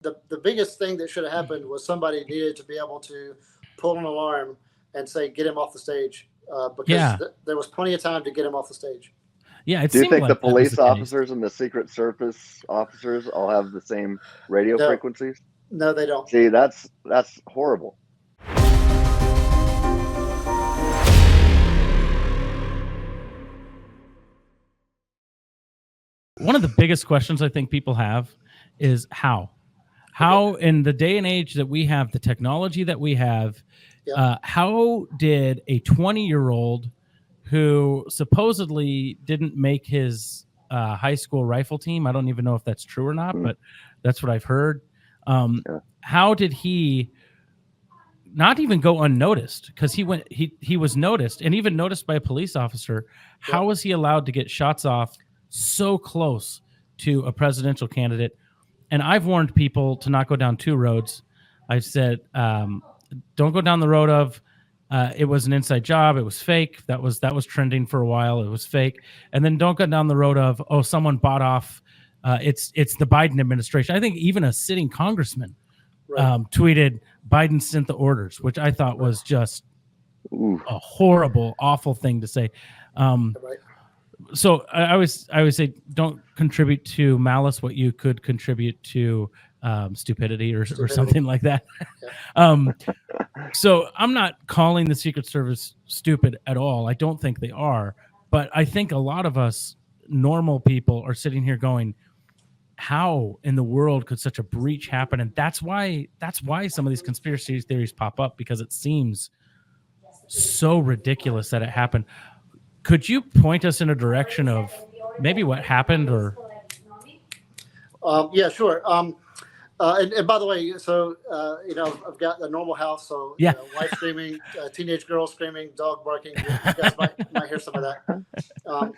the biggest thing that should have happened was somebody needed to be able to pull an alarm and say, get him off the stage, because there was plenty of time to get him off the stage. Yeah, it Do you seemed think like the that was police the case. officers and the Secret Service officers all have the same radio frequencies? No, they don't. See, that's horrible. One of the biggest questions I think people have is how in the day and age that we have, the technology that we have, how did a 20-year-old who supposedly didn't make his high school rifle team, I don't even know if that's true or not, but that's what I've heard. How did he not even go unnoticed? Because he was noticed, and even noticed by a police officer. How was he allowed to get shots off so close to a presidential candidate? And I've warned people to not go down two roads. I've said, don't go down the road of it was an inside job, it was fake. That was trending for a while. It was fake. And then don't go down the road of, oh, someone bought off. It's the Biden administration. I think even a sitting congressman tweeted Biden sent the orders, which I thought was just a horrible, awful thing to say. So I always say, don't contribute to malice what you could contribute to stupidity or something like that. So I'm not calling the Secret Service stupid at all. I don't think they are. But I think a lot of us normal people are sitting here going, how in the world could such a breach happen? And that's why some of these conspiracy theories pop up, because it seems so ridiculous that it happened. Could you point us in a direction of maybe what happened? Or yeah, sure. And by the way, so I've got a normal house, so wife screaming, teenage girl screaming, dog barking. You guys might hear some of that.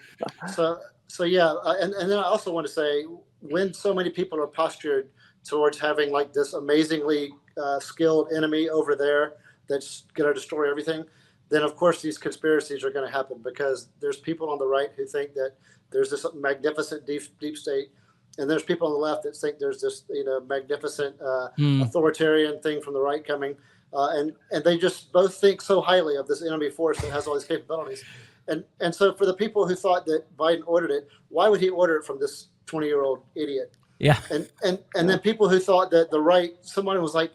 So yeah, and then I also want to say, when so many people are postured towards having like this amazingly skilled enemy over there that's going to destroy everything, then of course these conspiracies are going to happen, because there's people on the right who think that there's this magnificent deep state, and there's people on the left that think there's this magnificent authoritarian thing from the right coming, and they just both think so highly of this enemy force that has all these capabilities. And so for the people who thought that Biden ordered it, why would he order it from this 20-year-old idiot? Yeah. And then people who thought that the right, someone was like,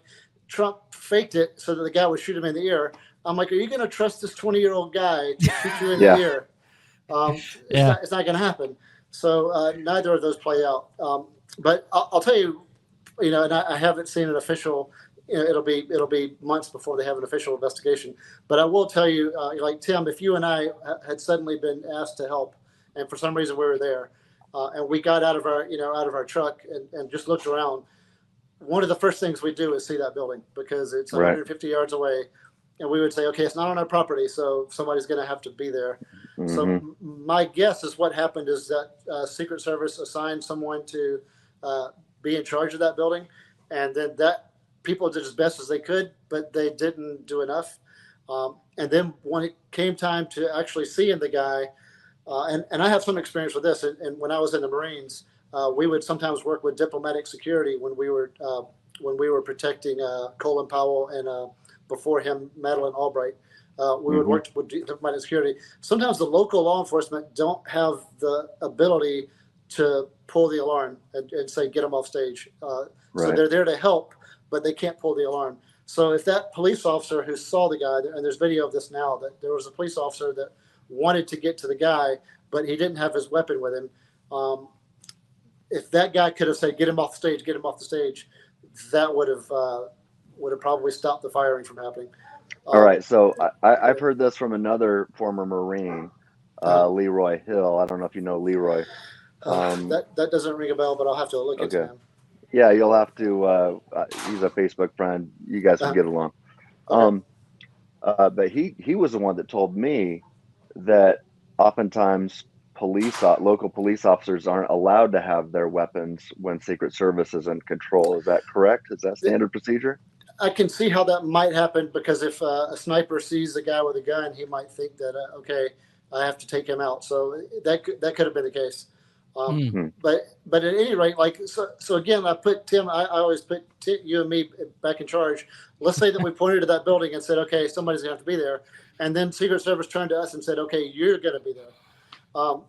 Trump faked it so that the guy would shoot him in the ear. I'm like, are you going to trust this 20-year-old guy to shoot you in the ear? It's not going to happen. So neither of those play out. But I'll tell you, and I haven't seen an official. It'll be months before they have an official investigation. But I will tell you, like Tim, if you and I had suddenly been asked to help, and for some reason we were there, and we got out of our truck and just looked around, one of the first things we do is see that building, because it's 150 yards away. And we would say, okay, it's not on our property, so somebody's going to have to be there. Mm-hmm. So my guess is what happened is that Secret Service assigned someone to be in charge of that building, and then that people did as best as they could, but they didn't do enough. And then when it came time to actually seeing the guy, and I have some experience with this, and when I was in the Marines, we would sometimes work with diplomatic security when we were protecting Colin Powell and before him, Madeleine Albright. We would work with diplomatic security. Sometimes the local law enforcement don't have the ability to pull the alarm and say, get them off stage. So they're there to help, but they can't pull the alarm. So if that police officer who saw the guy, and there's video of this now, that there was a police officer that wanted to get to the guy, but he didn't have his weapon with him. If that guy could have said, get him off the stage, that would have probably stopped the firing from happening. All right. So I've heard this from another former Marine, Leroy Hill. I don't know if you know Leroy. That doesn't ring a bell, but I'll have to look into him. Yeah, you'll have to. He's a Facebook friend. You guys can get along. Okay. But he was the one that told me that oftentimes local police officers aren't allowed to have their weapons when Secret Service is in control. Is that correct? Is that standard procedure? I can see how that might happen, because if a sniper sees a guy with a gun, he might think that, okay, I have to take him out. So that could have been the case. But at any rate, like, so again, I put Tim, I always put you and me back in charge. Let's say that we pointed to that building and said, okay, somebody's gonna have to be there. And then Secret Service turned to us and said, okay, you're gonna be there.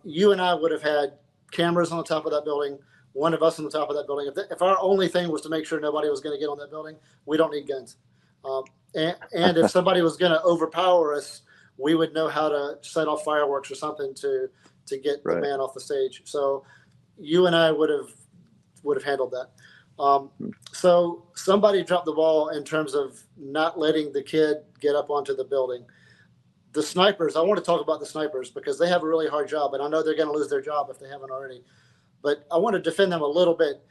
You and I would have had cameras on the top of that building, one of us on the top of that building. If our only thing was to make sure nobody was gonna get on that building, we don't need guns. And if somebody was gonna overpower us, we would know how to set off fireworks or something to get the man off the stage. So you and I would have handled that. So somebody dropped the ball in terms of not letting the kid get up onto the building. The snipers, I want to talk about the snipers because they have a really hard job, and I know they're going to lose their job if they haven't already. But I want to defend them a little bit.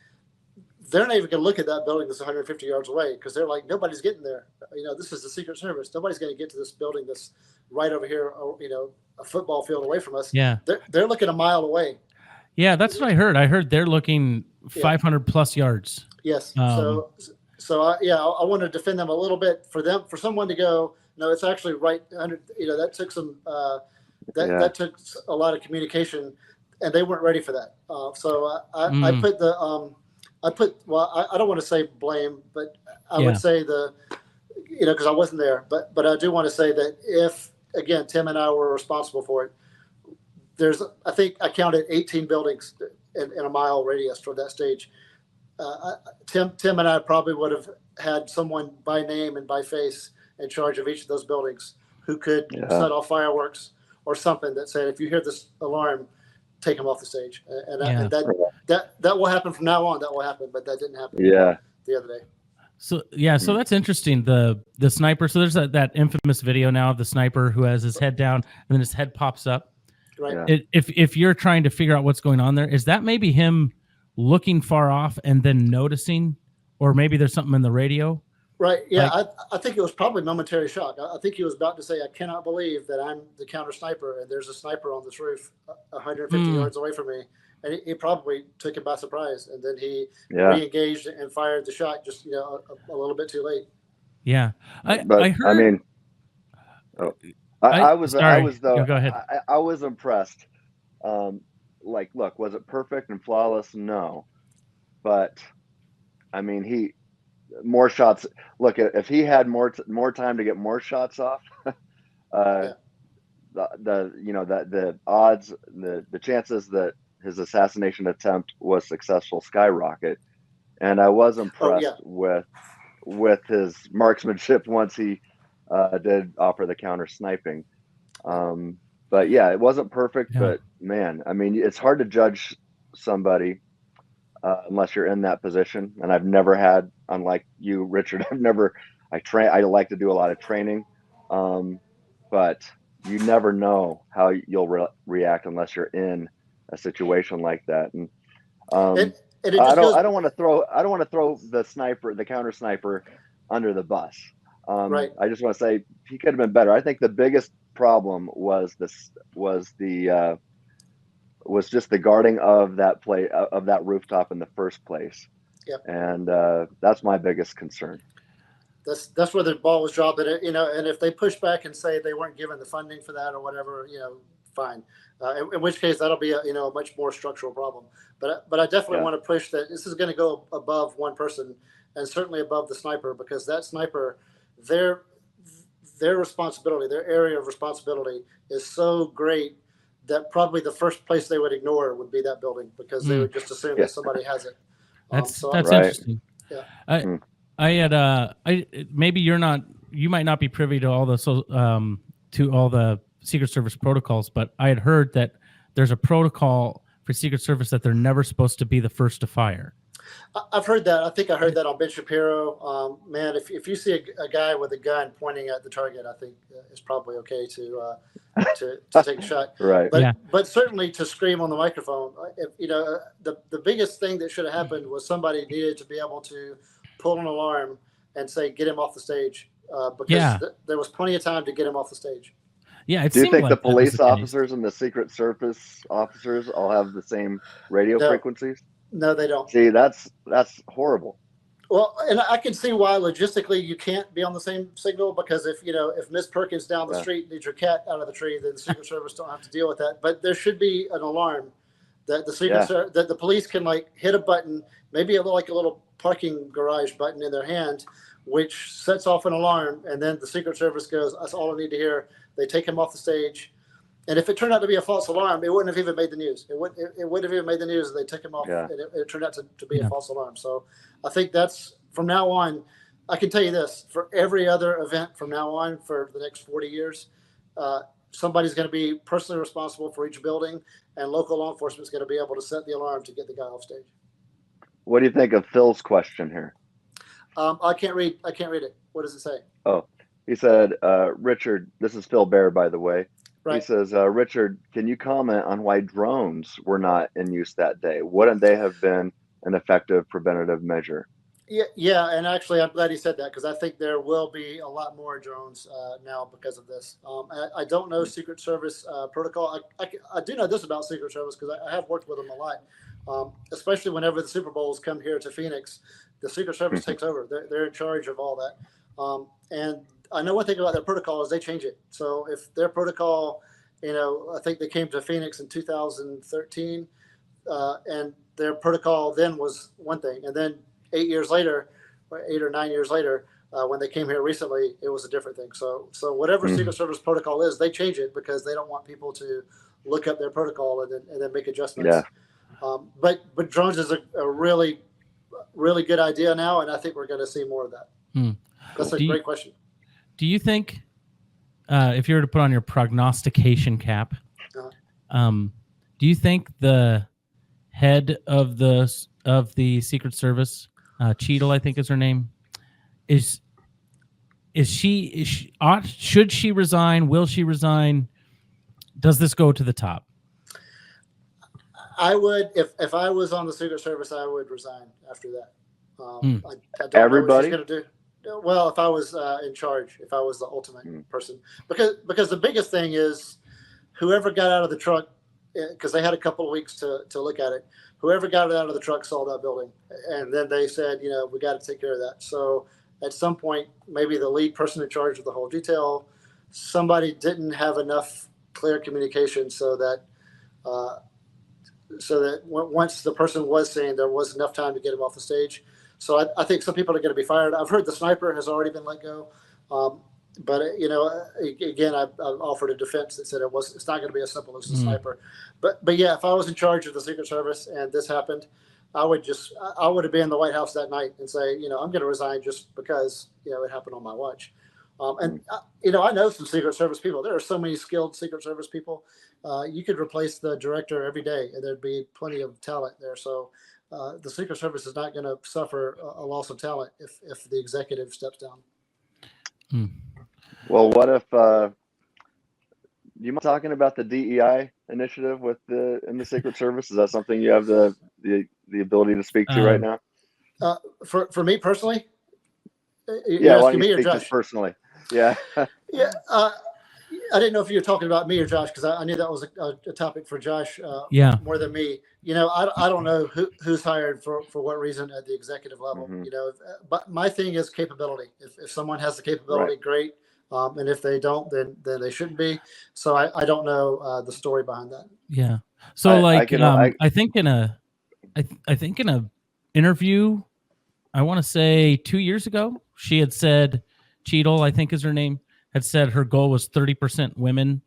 They're not even going to look at that building that's 150 yards away because they're like, nobody's getting there. This is the Secret Service. Nobody's going to get to this building that's right over here, a football field away from us. Yeah. They're looking a mile away. Yeah, that's what I heard. I heard they're looking 500 plus yards. Yes. I want to defend them a little bit for someone to go, no, it's actually right under, that took some, that took a lot of communication and they weren't ready for that. I don't want to say blame, but I would say because I wasn't there, but I do want to say that if, again, Tim and I were responsible for it, I think I counted 18 buildings in a mile radius from that stage. Tim and I probably would have had someone by name and by face in charge of each of those buildings who could set off fireworks or something that said, if you hear this alarm, take them off the stage. And that will happen from now on. That will happen, but that didn't happen the other day. So that's interesting. The sniper. So there's that infamous video now of the sniper who has his head down and then his head pops up. Right. If you're trying to figure out what's going on there, is that maybe him looking far off and then noticing, or maybe there's something in the radio? Right. Yeah. I think it was probably momentary shock. I think he was about to say, I cannot believe that I'm the counter sniper and there's a sniper on this roof 150 yards away from me. And it probably took him by surprise. And then he re-engaged and fired the shot just, a little bit too late. Yeah. I was impressed. Look, was it perfect and flawless? No. But I mean, more shots. Look, if he had more time to get more shots off, the odds, the chances that his assassination attempt was successful skyrocket. And I was impressed with his marksmanship once he did offer the counter sniping. But yeah, it wasn't perfect, but man, I mean, it's hard to judge somebody unless you're in that position. And I've never had, unlike you, Richard, I like to do a lot of training. But you never know how you'll react unless you're in a situation like that. And I don't want to throw the counter sniper under the bus. I just want to say he could have been better. I think the biggest problem was just the guarding of that rooftop in the first place. Yep. And that's my biggest concern. That's where the ball was dropped, and if they push back and say they weren't given the funding for that or whatever, fine. In which case that'll be a much more structural problem. But I definitely want to push that this is going to go above one person and certainly above the sniper, because that sniper, their responsibility, their area of responsibility is so great that probably the first place they would ignore would be that building, because they would just assume that somebody has it. That's interesting. Yeah. Maybe you might not be privy to all the Secret Service protocols, but I had heard that there's a protocol for Secret Service that they're never supposed to be the first to fire. I've heard that. I think I heard that on Ben Shapiro. Man, if you see a guy with a gun pointing at the target, I think it's probably okay to take a shot. Right. But certainly to scream on the microphone. The biggest thing that should have happened was somebody needed to be able to pull an alarm and say, get him off the stage, because there was plenty of time to get him off the stage. Yeah. Do you think the police officers and the Secret Service officers all have the same radio frequencies? No, they don't. See, that's horrible. Well, and I can see why logistically you can't be on the same signal, because if Miss Perkins down the street needs her cat out of the tree, then the Secret Service don't have to deal with that. But there should be an alarm that the police can like hit a button, maybe like a little parking garage button in their hand, which sets off an alarm, and then the Secret Service goes, "That's all I need to hear." They take him off the stage, and if it turned out to be a false alarm, it wouldn't have even made the news. It wouldn't have even made the news. They took him off, and it turned out to be a false alarm. So I think that's from now on. I can tell you this: for every other event from now on for the next 40 years, somebody's going to be personally responsible for each building, and local law enforcement is going to be able to set the alarm to get the guy off stage. What do you think of Phil's question here? I can't read it. What does it say? Oh, he said, Richard, this is Phil Bear, by the way. Right. He says, Richard, can you comment on why drones were not in use that day? Wouldn't they have been an effective preventative measure? Yeah, and actually, I'm glad he said that, because I think there will be a lot more drones now because of this. I don't know Secret Service protocol. I do know this about Secret Service because I have worked with them a lot, especially whenever the Super Bowls come here to Phoenix. The Secret Service takes over. They're in charge of all that. And I know one thing about their protocol is they change it. So if their protocol, I think they came to Phoenix in 2013, and their protocol then was one thing, and then 8 or 9 years later, when they came here recently, it was a different thing. So whatever Secret Service protocol is, they change it because they don't want people to look up their protocol and then make adjustments. Yeah. But drones is a really, really good idea now, and I think we're going to see more of that. That's a great question. Do you think, if you were to put on your prognostication cap, do you think the head of the Secret Service, Cheadle, I think is her name, should she resign? Will she resign? Does this go to the top? I would, if I was on the Secret Service, I would resign after that. I don't Everybody? know what she's going to do. Well, if I was in charge, if I was the ultimate person, because the biggest thing is whoever got out of the truck, because they had a couple of weeks to look at it. Whoever got it out of the truck saw that building, and then they said, we got to take care of that. So at some point, maybe the lead person in charge of the whole detail, somebody didn't have enough clear communication so that once the person was saying there was enough time to get him off the stage. So I think some people are going to be fired. I've heard the sniper has already been let go. But again, I've offered a defense that said it's not going to be as simple as the sniper. But yeah, if I was in charge of the Secret Service and this happened, I would have been in the White House that night and say, I'm going to resign just because it happened on my watch. And I know some Secret Service people. There are so many skilled Secret Service people. You could replace the director every day, and there'd be plenty of talent there. So the Secret Service is not going to suffer a loss of talent if the executive steps down. Well, what if you mind talking about the DEI initiative in the Secret Service? Is that something you have the ability to speak to right now? For me personally, you're asking me or Josh? Just personally, yeah. Yeah. I didn't know if you were talking about me or Josh, because I knew that was a topic for Josh more than me. I don't know who's hired for what reason at the executive level. But my thing is capability. If someone has the capability, great. And if they don't, then they shouldn't be. So I don't know the story behind that. Yeah. So I think in a interview, I want to say 2 years ago, she had said, Cheadle, I think is her name, had said her goal was 30% women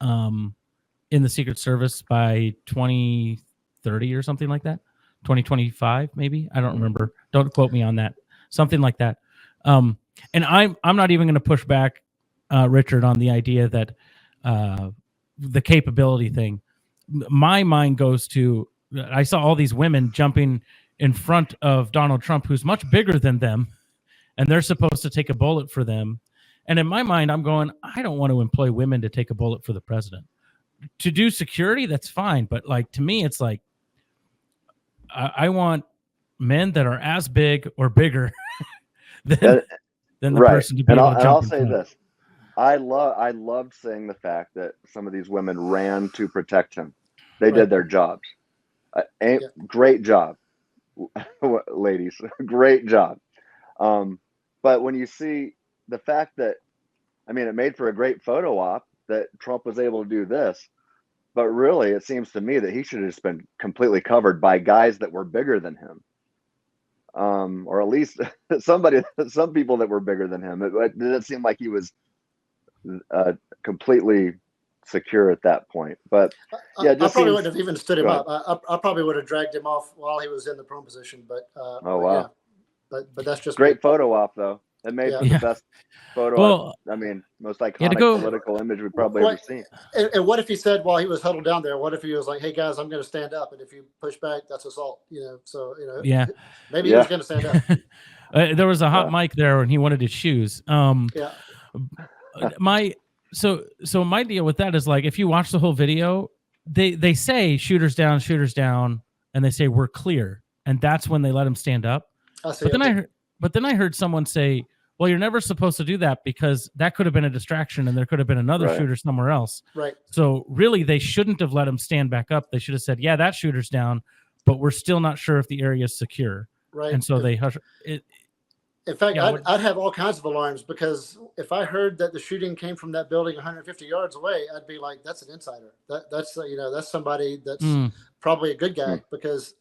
in the Secret Service by 2030 or something like that. 2025, maybe. I don't remember. Don't quote me on that. Something like that. And I'm not even going to push back, Richard, on the idea that the capability thing. My mind goes to, I saw all these women jumping in front of Donald Trump, who's much bigger than them, and they're supposed to take a bullet for them. And in my mind, I'm going, I don't want to employ women to take a bullet for the president. To do security, that's fine. But to me, it's like, I want men that are as big or bigger than the person to be able to jump. And I'll say this. I loved seeing the fact that some of these women ran to protect him. They did their jobs. Great job, ladies. Great job. But when you see the fact that, it made for a great photo op that Trump was able to do this, But really, it seems to me that he should have just been completely covered by guys that were bigger than him, or at least some people that were bigger than him. It didn't seem like he was completely secure at that point. But yeah, I probably wouldn't have even stood him up. I probably would have dragged him off while he was in the prone position. But wow. Yeah. But that's just great photo op though. It made for the best photo. Well, I mean, most iconic political image we've probably ever seen. And what if he said while he was huddled down there? What if he was like, "Hey guys, I'm going to stand up, and if you push back, that's assault." So maybe he was going to stand up. There was a hot mic there, and he wanted his shoes. My deal with that is, like, if you watch the whole video, they say shooters down, and they say we're clear, and that's when they let him stand up. But then I heard someone say, well, you're never supposed to do that because that could have been a distraction and there could have been another shooter somewhere else. Right. So really, they shouldn't have let him stand back up. They should have said, yeah, that shooter's down, but we're still not sure if the area is secure. Right. And so they hush it. In fact, I'd have all kinds of alarms, because if I heard that the shooting came from that building 150 yards away, I'd be like, that's an insider. That's somebody that's probably a good guy, because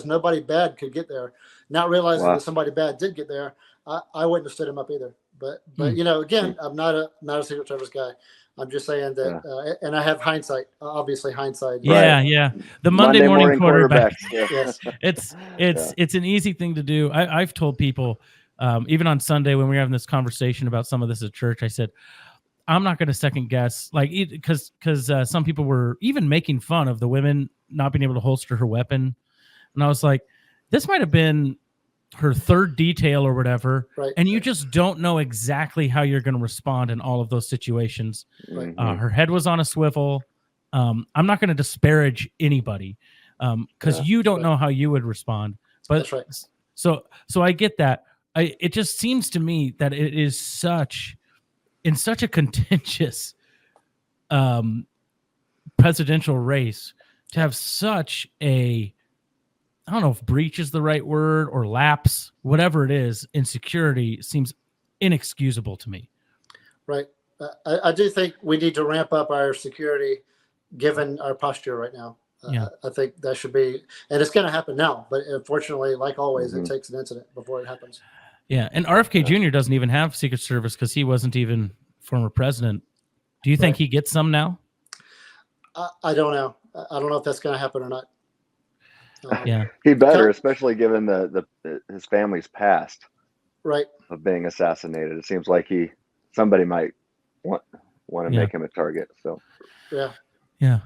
nobody bad could get there. Not realizing that somebody bad did get there, I wouldn't have stood him up either. But again, I'm not a Secret Service guy. I'm just saying that, and I have hindsight. Obviously, hindsight. Yeah. The Monday morning quarterback. Yes. It's an easy thing to do. I've told people, even on Sunday when we were having this conversation about some of this at church, I said, I'm not going to second guess, like, because some people were even making fun of the women not being able to holster her weapon. And I was like, this might have been her third detail or whatever. Right. And you just don't know exactly how you're going to respond in all of those situations. Right. Her head was on a swivel. I'm not going to disparage anybody because you don't know how you would respond. But that's right. So I get that. It just seems to me that it is in such a contentious presidential race to have such a, I don't know if breach is the right word or lapse, whatever it is, insecurity seems inexcusable to me. Right. I do think we need to ramp up our security given our posture right now. I think that should be, and it's going to happen now, but unfortunately, like always, it takes an incident before it happens. Yeah. And RFK Jr. doesn't even have Secret Service because he wasn't even former president. Do you think he gets some now? I don't know. I don't know if that's going to happen or not. He better, especially given his family's past, right, of being assassinated. It seems like somebody might want to make him a target. So yeah.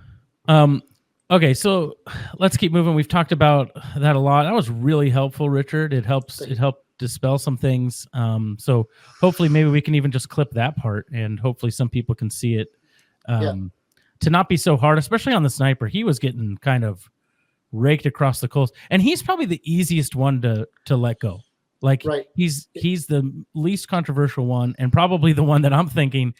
Okay, so let's keep moving. We've talked about that a lot. That was really helpful, Richard. It helped dispel some things. So hopefully maybe we can even just clip that part, and hopefully some people can see it. To not be so hard, especially on the sniper. He was getting kind of raked across the coals, and he's probably the easiest one to let go. Like, he's the least controversial one, and probably the one that I'm thinking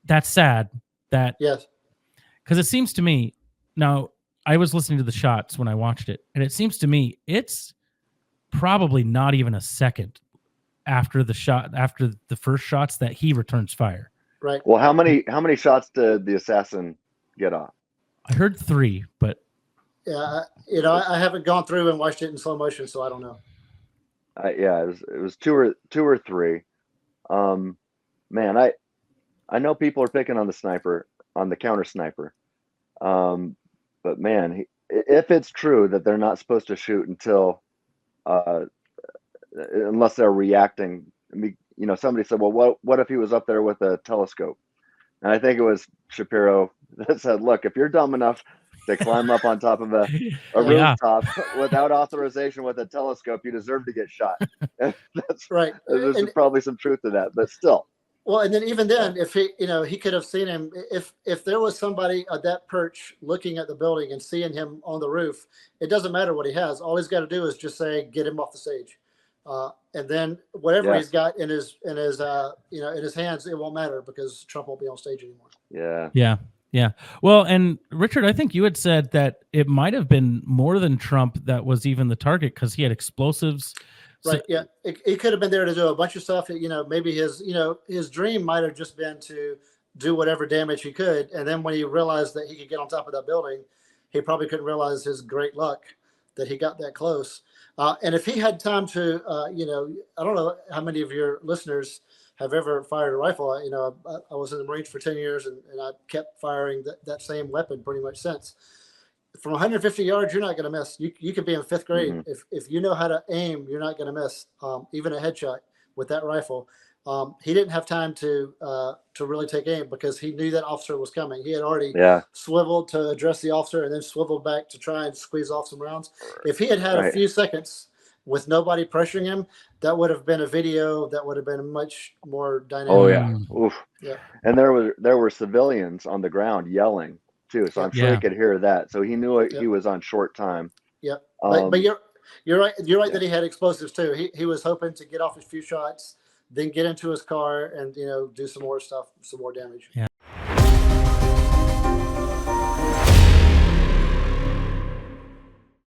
that's sad. Because it seems to me, now I was listening to the shots when I watched it, and it seems to me it's probably not even a second after the first shots that he returns fire. Right. Well, how many shots did the assassin get off? I heard 3, but I haven't gone through and watched it in slow motion, so I don't know. It was two or three. Man, I know people are picking on the counter sniper, but man, if it's true that they're not supposed to shoot until unless they're reacting. I mean, somebody said, well, what if he was up there with a telescope? And I think it was Shapiro that said, look, if you're dumb enough to climb up on top of a rooftop without authorization with a telescope, you deserve to get shot. That's right. There's probably some truth to that, but still. Well, and then even then, if he could have seen him, if there was somebody at that perch looking at the building and seeing him on the roof, it doesn't matter what he has. All he's got to do is just say, get him off the stage. And then whatever he's got in his hands, it won't matter because Trump won't be on stage anymore. Yeah. Well, and Richard, I think you had said that it might have been more than Trump that was even the target because he had explosives. Right. Yeah. He could have been there to do a bunch of stuff. Maybe his dream might have just been to do whatever damage he could. And then when he realized that he could get on top of that building, he probably couldn't realize his great luck that he got that close. And if he had time to, I don't know how many of your listeners have ever fired a rifle. I was in the Marines for 10 years and I kept firing that same weapon pretty much since. From 150 yards, you're not going to miss. You could be in 5th grade. Mm-hmm. If you know how to aim, you're not going to miss, even a headshot with that rifle. He didn't have time to really take aim because he knew that officer was coming. He had already swiveled to address the officer and then swiveled back to try and squeeze off some rounds. If he had a few seconds with nobody pressuring him, that would have been a video that would have been much more dynamic. Oh yeah. Oof. Yeah. And there were civilians on the ground yelling too, so I'm sure he could hear that. So he knew he was on short time. Yeah. But you're right. You're right that he had explosives too. He was hoping to get off a few shots, then get into his car and do some more stuff, some more damage. Yeah.